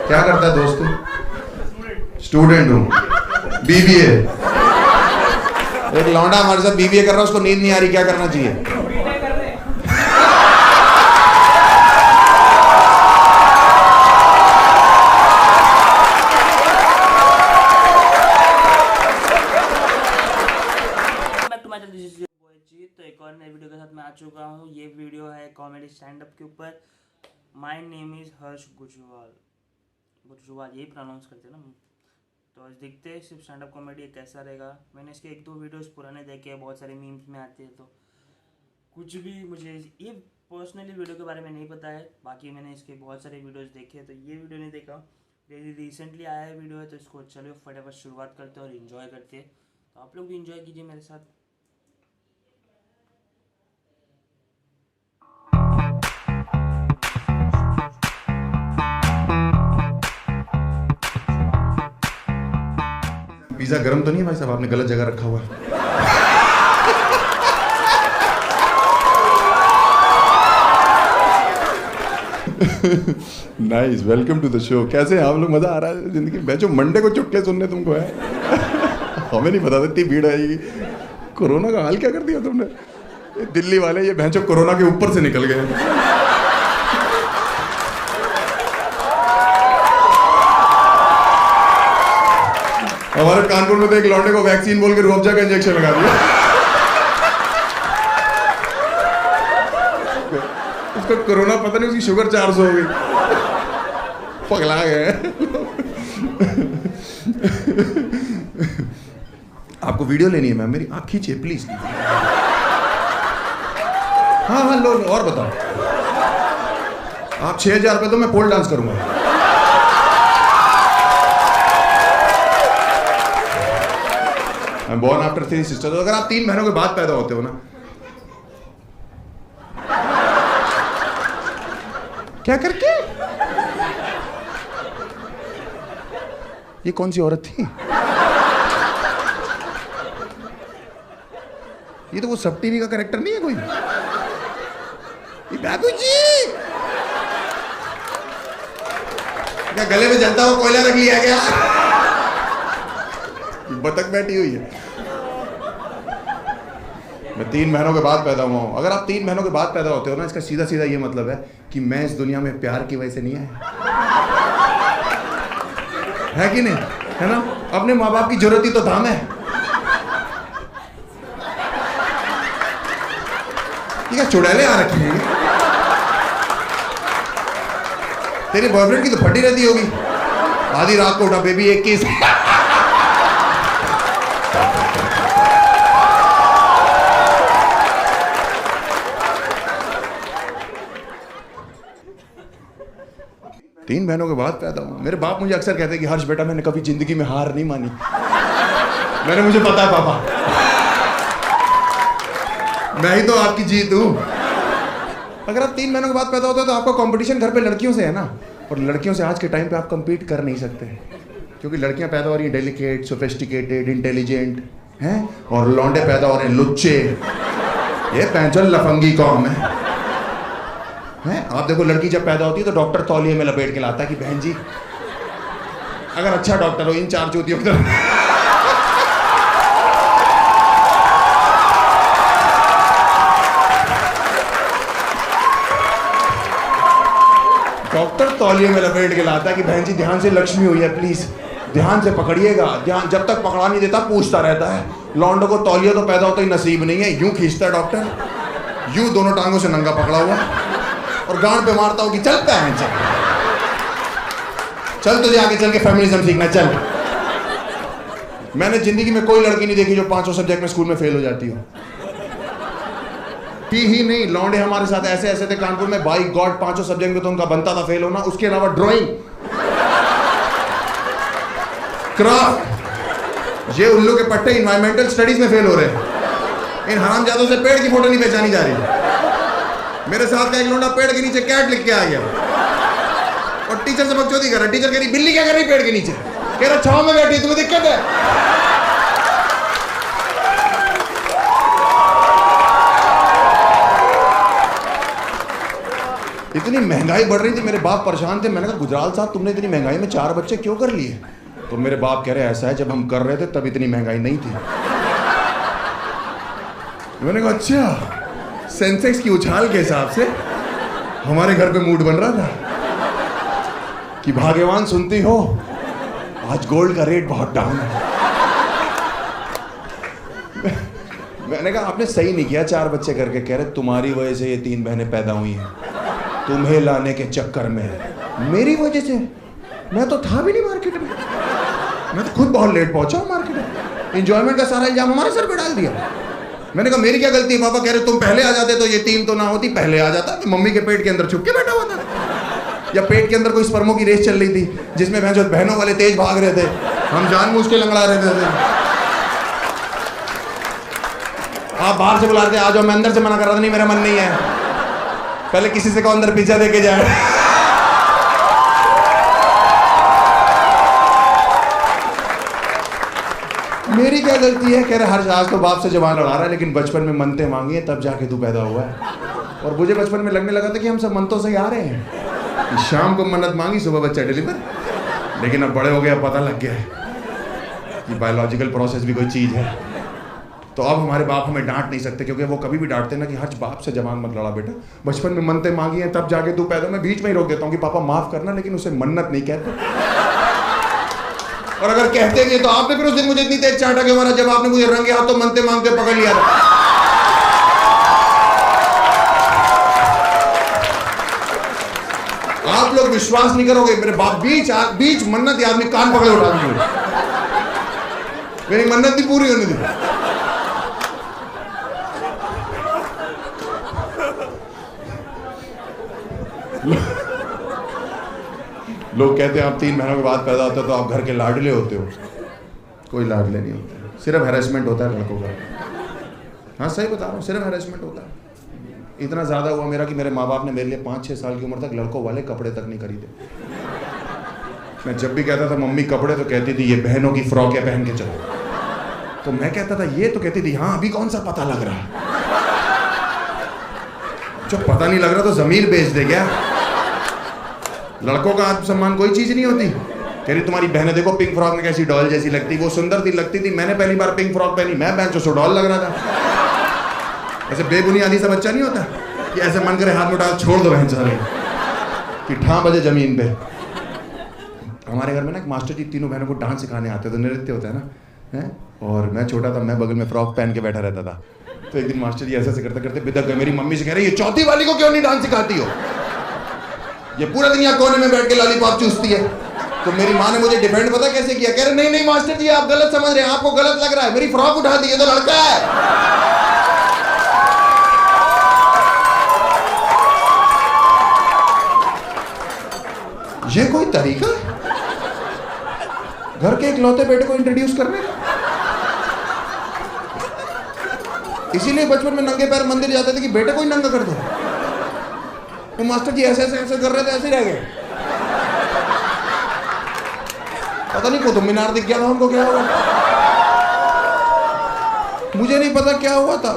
क्या करता है दोस्त तू? स्टूडेंट हूँ, बीबीए। एक लौंडा हमारे साथ बीबीए कर रहा है, उसको नींद नहीं आ रही, क्या करना चाहिए? तो एक और नई वीडियो के साथ मैं आ चुका हूँ। ये वीडियो है कॉमेडी स्टैंड अप के ऊपर। माय नेम इज़ हर्ष गुजरवाल, यही प्रोनाउंस करते हैं ना। तो आज देखते हैं सिर्फ स्टैंड अप कॉमेडी कैसा रहेगा। मैंने इसके 1-2 वीडियोस पुराने देखे हैं, बहुत सारे मीम्स में आते हैं, तो कुछ भी मुझे ये पर्सनली वीडियो के बारे में नहीं पता है। बाकी मैंने इसके बहुत सारे वीडियोस देखे हैं, तो ये वीडियो नहीं देखा। रिसेंटली आया है वीडियो है, तो इसको चलो फटाफट शुरुआत करते हैं और इन्जॉय करते हैं। तो आप लोग भी इन्जॉय कीजिए मेरे साथ। पिज्जा गर्म तो नहीं है भाई साहब, आपने गलत जगह रखा हुआ है। Nice, welcome to the show. कैसे हैं आप लोग? मजा आ रहा है जिंदगी में? जो मंडे को चुटकुले सुनने तुमको है। हमें नहीं पता था इतनी भीड़ आएगी। कोरोना का हाल क्या कर दिया तुमने? दिल्ली वाले ये भैंचो कोरोना के ऊपर से निकल गए। हमारे कानपुर में तो एक लौंडे को वैक्सीन बोल के रूअफ़ज़ा का इंजेक्शन लगा दिया। उसको कोरोना पता नहीं, उसकी शुगर 400 हो गई। पगला गए। आपको वीडियो लेनी है मैम मेरी? आप खींचिए प्लीज। हाँ हाँ लो और बताओ। आप 6,000 रुपये तो मैं पोल डांस करूंगा। I'm born after 3 sisters। तो अगर आप 3 बहनों के बाद पैदा होते हो ना, क्या करके? ये कौन सी औरत थी? ये तो वो सब टीवी का कैरेक्टर नहीं है कोई? ये बाबूजी क्या गले में जलता हुआ कोयला रख लिया क्या? बतख बैठी हुई है। मैं 3 बहनों के बाद पैदा हुआ हूं। अगर आप 3 बहनों के बाद पैदा होते हो ना, इसका सीधा सीधा ये मतलब है कि मैं इस दुनिया में प्यार की वजह से नहीं आया। है कि नहीं? है ना? अपने माँ बाप की जरूरत ही तो था। मैं क्या चुड़ैले आ रखी हैं? तेरे बॉयफ्रेंड की तो फटी रहती होगी। आधी रात को उठा, बेबी 21। तीन बहनों के बाद पैदा हूँ। मेरे बाप मुझे अक्सर कहते हैं कि हर्ष बेटा, मैंने कभी जिंदगी में हार नहीं मानी। मैंने मुझे पता है पापा, मैं ही तो आपकी जीत हूँ। अगर आप 3 बहनों के बाद पैदा होते हो तो आपका कंपटीशन घर पे लड़कियों से है ना, और लड़कियों से आज के टाइम पे आप compete कर नहीं सकते, क्योंकि लड़कियां पैदा हो रही हैं डेलिकेट, सोफिस्टिकेटेड, इंटेलिजेंट हैं, और लौंडे पैदा हो रहे हैं लुच्चे। ये पैंचल लफंगी कौम है। आप देखो, लड़की जब पैदा होती है तो डॉक्टर तौलिए में लपेट के लाता है कि बहन जी, अगर अच्छा डॉक्टर हो, इन 4 चूतियों की डॉक्टर तौलिए में लपेट के लाता है कि बहन जी ध्यान से, लक्ष्मी हुई है, प्लीज ध्यान से पकड़िएगा। ध्यान, जब तक पकड़ा नहीं देता पूछता रहता है। लौंडों को तौलिया तो पैदा होता ही नसीब नहीं है, यूं खींचता है डॉक्टर, यूं दोनों टांगों से नंगा पकड़ा हुआ और गांड पे मारता हूँ कि चलता है, चल तुझे आगे चल के फेमिनिज्म सीखना, चल। मैंने जिंदगी में कोई लड़की नहीं देखी जो 5 सब्जेक्ट में स्कूल में फेल हो जाती हो। ही नहीं, लौंडे हमारे साथ ऐसे ऐसे थे कानपुर में, बाई गॉड 5 सब्जेक्ट में तो उनका बनता था फेल होना। उसके अलावा ड्राइंग, क्राफ्ट, ये उल्लू के पट्टे इन्वायरमेंटल स्टडीज में फेल हो रहे हैं। इन हरामजादों से पेड़ की फोटो नहीं पहचानी जा रही। मेरे साथ का एक लौंडा पेड़ के नीचे कैट लिख के आ गया और टीचर से बकचोदी कर रहा। टीचर कह रही बिल्ली क्या कर रही पेड़ के नीचे? कह रहा छांव में बैठी, तुम्हें दिक्कत है? इतनी महंगाई बढ़ रही थी, मेरे बाप परेशान थे। मैंने कहा गुजराल साहब तुमने इतनी महंगाई में 4 बच्चे क्यों कर लिए? तो मेरे बाप कह रहे ऐसा है, जब हम कर रहे थे तब इतनी महंगाई नहीं थी। मैंने कहा अच्छा, सेंसेक्स की उछाल के हिसाब से हमारे घर पे मूड बन रहा था कि भाग्यवान सुनती हो, आज गोल्ड का रेट बहुत डाउन है। मैंने कहा आपने सही नहीं किया 4 बच्चे करके। कह रहे तुम्हारी वजह से ये 3 बहनें पैदा हुई हैं, तुम्हें लाने के चक्कर में। मेरी वजह से? मैं तो था भी नहीं मार्केट में, मैं तो खुद बहुत लेट पहुंचा हूं मार्केट में। एंजॉयमेंट का सारा इल्जाम हमारे सर पे डाल दिया। मैंने कहा मेरी क्या गलती है? पापा कह रहे तुम पहले आ जाते तो ये 3 तो ना होती, पहले आ जाता तो मम्मी के पेट के अंदर छुप के बैठा हुआ था, या पेट के अंदर कोई स्पर्मों की रेस चल रही थी जिसमें बहनों वाले तेज भाग रहे थे, हम जानबूझ के लंगड़ा रहे थे। आप बाहर से बुला रहे थे आ जाओ, मैं अंदर से मना कर रहा था नहीं मेरा मन नहीं है, पहले किसी से कहो अंदर पिज्जा दे के जाए। मेरी क्या गलती है? कह रहे हर आज तो बाप से जवान लड़ा रहा है, लेकिन बचपन में मनते मांगी है तब जाके तू पैदा हुआ है। और मुझे बचपन में लगने लगा था कि हम सब मनतों से ही आ रहे हैं। शाम को मन्नत मांगी, सुबह बच्चा डिलीवर। लेकिन अब बड़े हो गए, पता लग गया है कि बायोलॉजिकल प्रोसेस भी कोई चीज़ है। तो अब हमारे बाप हमें डांट नहीं सकते, क्योंकि वो कभी भी डांटते ना कि हर बाप से जवान मत लड़ा बेटा, बचपन में मनते मांगी हैं तब जाके तू पैदा। मैं बीच में ही रोक देता हूँ कि पापा माफ करना, लेकिन उसे मन्नत नहीं कहते। और अगर कहते भी तो आपने फिर उस दिन मुझे इतनी तेज चाटा क्यों मारा जब आपने मुझे रंगे हाथों मनते मांगते पकड़ लिया था? आप लोग विश्वास नहीं करोगे, मेरे बाप बीच मन्नत आदमी कान पकड़े उठा दिए, मेरी मन्नत नहीं पूरी होने दी। लोग कहते हैं आप 3 महीनों के बाद पैदा होते हो तो आप घर के लाडले होते हो। कोई लाडले नहीं होते, सिर्फ हैरेसमेंट होता है लड़कों का। हाँ सही बता रहा हूँ, सिर्फ हैरेसमेंट होता है। इतना ज़्यादा हुआ मेरा कि मेरे माँ बाप ने मेरे लिए 5-6 साल की उम्र तक लड़कों वाले कपड़े तक नहीं खरीदे। मैं जब भी कहता था मम्मी कपड़े, तो कहती थी ये बहनों की फ्रॉकें पहन के चलो। तो मैं कहता था ये, तो कहती थी हाँ अभी कौन सा पता लग रहा है। जो पता नहीं लग रहा तो जमीर बेच दे क्या? लड़कों का आत्मसम्मान कोई चीज नहीं होती। कह रही तुम्हारी बहनें देखो पिंक फ्रॉक में कैसी डॉल जैसी लगती, वो सुंदर थी लगती थी। मैंने पहली बार पिंक फ्रॉक पहनी, मैं बेंचो सो डॉल लग रहा था। ऐसे बेबुनियादी सा बच्चा नहीं होता कि ऐसे मन करे हाथ में डाल छोड़ दो बहन सारे कि ठां बजे जमीन पे। हमारे घर में ना एक मास्टर जी 3 बहनों को डांस सिखाने आते थे, नृत्य होता है ना है? और मैं छोटा था, मैं बगल में फ्रॉक पहन के बैठा रहता था। तो एक दिन मास्टर जी ऐसे करते करते बिदक गए। मेरी मम्मी से कह रही ये चौथी वाली को क्यों नहीं डांस सिखाती हो, ये पूरा दिन यहाँ कोने में बैठ के लॉलीपॉप चूसती है। तो मेरी माँ ने मुझे डिफेंड पता कैसे किया, कह रहे नहीं नहीं मास्टर जी आप गलत समझ रहे हैं, आपको गलत लग रहा है, मेरी फ्रॉक उठा दी, ये तो लड़का है। ये कोई तरीका घर के इकलौते बेटे को इंट्रोड्यूस करने का? इसीलिए बचपन में नंगे पैर मंदिर जाते थे कि बेटे को ही नंगा कर दो। तो मास्टर जी ऐसे कर रहे थे, ऐसे ही रह गए। पता नहीं कुतुब मीनार दिख गया था हमको, क्या हुआ मुझे नहीं पता क्या हुआ था।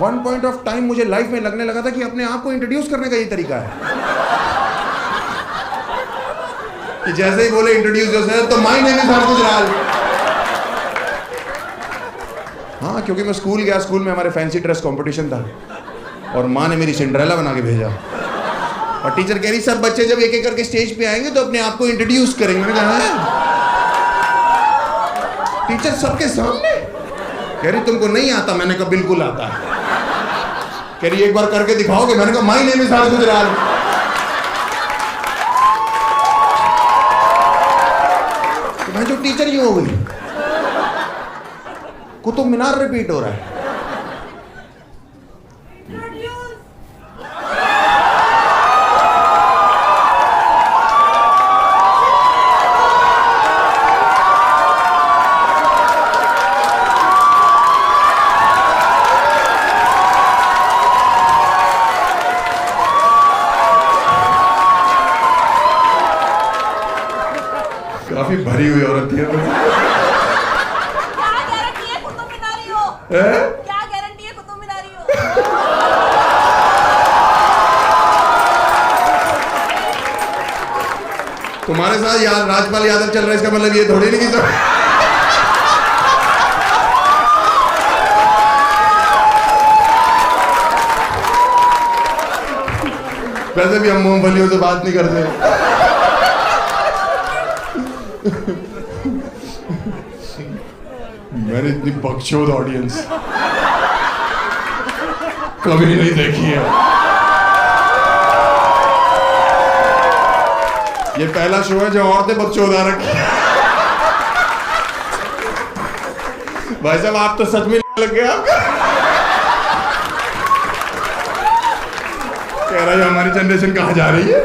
वन पॉइंट ऑफ टाइम मुझे लाइफ में लगने लगा था कि अपने आप को इंट्रोड्यूस करने का ये तरीका है कि जैसे ही बोले इंट्रोड्यूस योरसेल्फ तो माय नेम इज हर्ष गुजराल। हाँ क्योंकि मैं स्कूल गया, स्कूल में हमारे फैंसी ड्रेस कंपटीशन था और माँ ने मेरी सिंड्रेला बना के भेजा। और टीचर कह रही सब बच्चे जब एक एक करके स्टेज पे आएंगे तो अपने आप को इंट्रोड्यूस करेंगे। मैंने कहा टीचर सबके सामने? कह रही तुमको नहीं आता? मैंने कहा बिल्कुल आता है। कह रही एक बार करके दिखाओगे? मैंने कहा माय नेम इज हर्ष गुजराल। तो मैं जो टीचर ही हो गई, कुतुब मीनार रिपीट हो रहा है। काफी भरी हुई औरत थी। क्या गारंटी है कुतुब मीनारी हो? क्या गारंटी है कुतुब मीनारी हो? हमारे साथ यार राजपाल यादव चल रहा है, इसका मतलब ये थोड़ी नहीं कि सब वैसे भी हम मूंगफलियों से बात नहीं करते। मैंने इतनी बकचोद ऑडियंस कभी नहीं देखी है। ये पहला शो है जो औरतें बकचोद आ रखी है। भाई साहब आप तो सच में लग गया आपका। कह रहा है हमारी जनरेशन कहाँ जा रही है।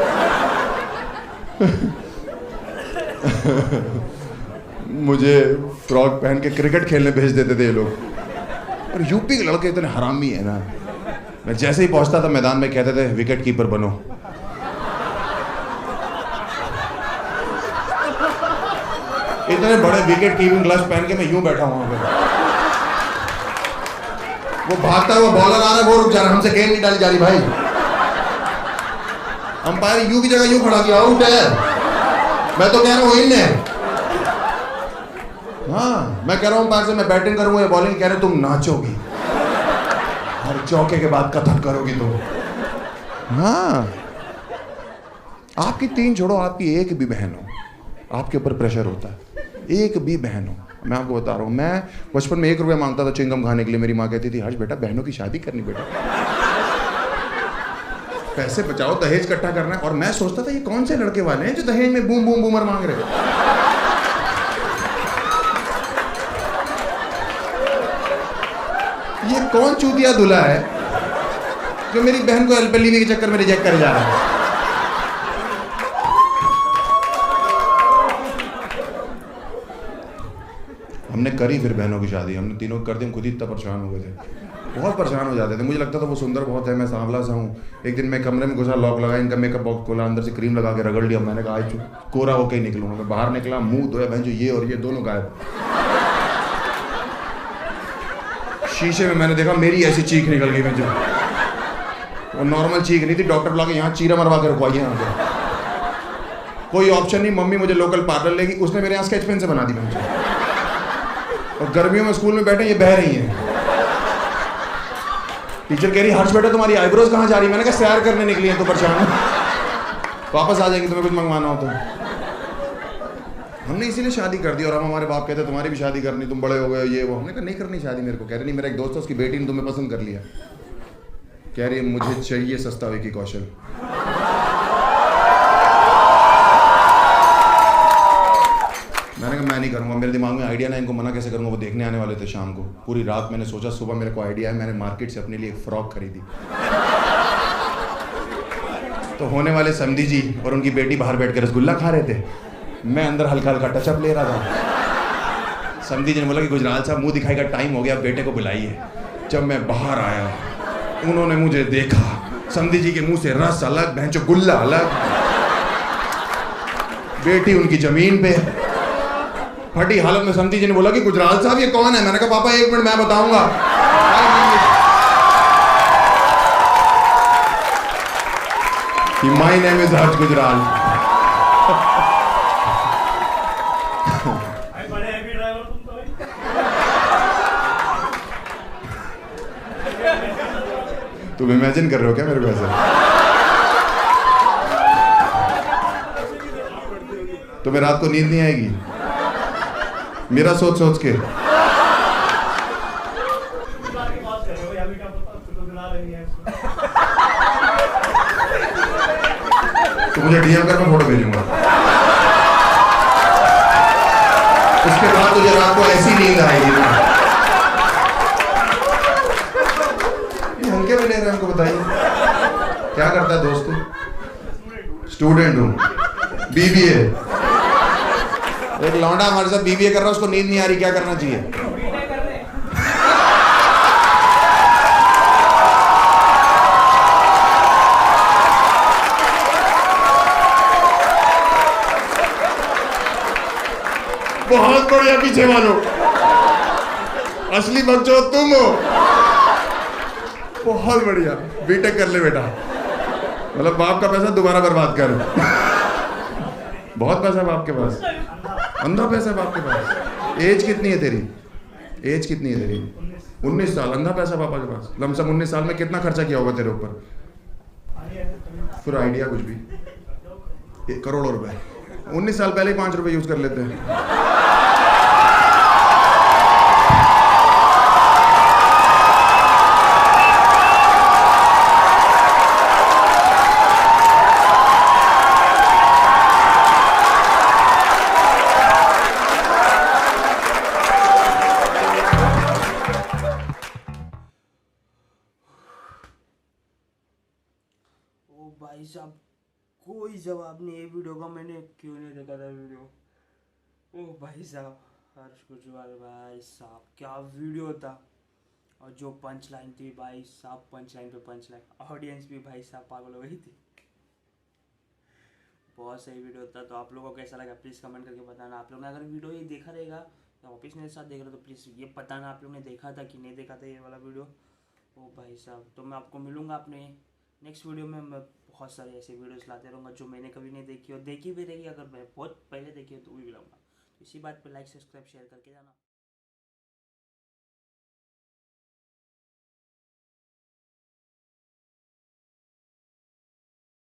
मुझे फ्रॉक पहन के क्रिकेट खेलने भेज देते थे ये लोग, और यूपी के लड़के इतने हरामी है ना। मैं जैसे ही पहुंचता था मैदान में कहते थे विकेट कीपर बनो। इतने बड़े विकेट कीपिंग ग्लव्स पहन के मैं यूं बैठा हूं वहां पे। वो भागता हुआ बॉलर आ रहा है, वो रुक जा रहा है, हमसे गेंद नहीं डाली जा रही भाई। अंपायर यू की जगह यूं खड़ा किया, आउट है। मैं तो कह रहा हूं इन है। हाँ मैं कह रहा हूं अंपायर से मैं बैटिंग करूंगा या बॉलिंग, कह रहे तुम नाचोगी, हर चौके के बाद कथक करोगी तुम। हाँ आपकी 3 छोड़ो, आपकी एक भी बहन हो आपके ऊपर प्रेशर होता है, एक भी बहन हो। मैं आपको बता रहा हूं, मैं बचपन में 1 रुपया मांगता था चिंगम खाने के लिए। मेरी माँ कहती थी हर्ष बेटा बहनों की शादी करनी बेटा, पैसे बचाओ, दहेज इकट्ठा करना है। और मैं सोचता था ये कौन से लड़के वाले हैं जो दहेज में बूम बूम बूमर मांग रहे हैं। ये कौन चूतिया दूल्हा है जो मेरी बहन को एलपीएलवी के चक्कर में रिजेक्ट कर जा रहा है। हमने करी फिर बहनों की शादी, हमने तीनों कर दी। हम खुद ही इतना परेशान हो गए थे, बहुत परेशान हो जाते थे। मुझे लगता था वो सुंदर बहुत है, मैं सांवला सा हूँ। एक दिन मैं कमरे में घुसा, लॉक लगा, इनका मेकअप बॉक्स खोला, अंदर से क्रीम लगा के रगड़ लिया। मैंने कहा आज कोरा होकर ही निकलूंगा। मैं बाहर निकला, मुंह धोया, बहन जो ये और ये दोनों गायब। शीशे में मैंने देखा मेरी ऐसी चीख निकल गई। मैं जो वो नॉर्मल चीख नहीं थी, डॉक्टर बुला के यहाँ चीरा मरवा के रखवाई यहाँ पे। कोई ऑप्शन नहीं, मम्मी मुझे लोकल पार्लर लेगी, उसने मेरे यहाँ स्केच पेन से बना दी मुझे। और गर्मियों में स्कूल में बैठे ये बह रही हैं। टीचर कह रही हर्ष बेटा तुम्हारी आईब्रोज कहाँ जा रही है। मैंने कहा सैर करने निकली है तो परेशान, वापस आ जाएंगे तुम्हें कुछ मंगवाना हो तो। हमने इसीलिए शादी कर दी। और हम हमारे बाप कहते तुम्हारी भी शादी करनी, तुम बड़े हो गए ये वो। हमने कहा नहीं करनी शादी मेरे को। कह रहे नहीं, मेरा एक दोस्त है उसकी बेटी ने तुम्हें पसंद कर लिया। कह रही है मुझे चाहिए सस्ता विकी कौशल। मैंने कहा मैं नहीं करूँगा, मेरे दिमाग में आइडिया ना, इनको मना कैसे करूँगा। वो देखने आने वाले थे शाम को। पूरी रात मैंने सोचा, सुबह मेरे को आइडिया है, मैंने मार्केट से अपने लिए एक फ्रॉक खरीदी। तो होने वाले समधी जी और उनकी बेटी बाहर बैठ के रसगुल्ला खा रहे थे, मैं अंदर हल्का हल्का टचअप ले रहा था। समधी जी ने बोला कि गुजराल साहब मुंह दिखाई का टाइम हो गया, बेटे को बुलाइए। जब मैं बाहर आया उन्होंने मुझे देखा, समधी जी के मुंह से रस अलग, भैंचो गुल्ला अलग। बेटी उनकी जमीन पे फटी हालत में। समधी जी ने बोला कि गुजराल साहब ये कौन है। मैंने कहा पापा 1 मिनट मैं बताऊंगा। माय नेम इज हर्ष गुजराल। तुम इमेजिन कर रहे हो क्या मेरे को ऐसा? तुम्हें रात को नींद नहीं आएगी मेरा सोच सोच के? तो मुझे डीएम कर, मैं फोटो भेजूंगा। उसके बाद तुझे रात को ऐसी नींद आएगी ना। हल्के में ले रहे हैं, हमको बताइए क्या करता है दोस्त? स्टूडेंट हूँ, बीबीए। एक लौंडा हमारे साथ बीबीए कर रहा है, उसको नींद नहीं आ रही, क्या करना चाहिए? बहुत बढ़िया, पीछे वालों असली बच्चों तुम हो। बहुत बढ़िया, बीटेक कर ले बेटा, मतलब बाप का पैसा दोबारा बर्बाद कर। बहुत पैसा है बाप के पास, अंधा पैसा है बाप के पास। एज कितनी है तेरी, एज कितनी है तेरी? 19 साल, अंधा पैसा पापा के पास। लमसम 19 साल में कितना खर्चा किया होगा तेरे ऊपर? फिर आइडिया कुछ भी, करोड़ों रुपए। 19 साल पहले ही 5 रुपए यूज कर लेते हैं। ओ भाई साहब, कोई जवाब नहीं है वीडियो का। मैंने क्यों नहीं देखा था वीडियो? ओ भाई साहब, हर्ष गुजराल भाई साहब, क्या वीडियो था। और जो पंच लाइन थी भाई साहब, पंच लाइन पे पंच लाइन, ऑडियंस भी भाई साहब पागल हो गई थी। बहुत सही वीडियो था। तो आप लोगों को कैसा लगा प्लीज़ कमेंट करके बताना। आप लोगों ने अगर वीडियो ये देखा रहेगा या वापस मेरे साथ देख रहे हो तो प्लीज़ ये बताना आप लोगों ने देखा था कि नहीं देखा था ये वाला वीडियो। ओ भाई साहब, तो मैं आपको मिलूँगा अपने नेक्स्ट वीडियो में। मैं बहुत सारे ऐसे वीडियोस लाते रहूँगा जो मैंने कभी नहीं देखी और देखी भी रहेगी। अगर मैं बहुत पहले देखी हो तो भी लाऊंगा। तो इसी बात पे लाइक सब्सक्राइब शेयर करके जाना।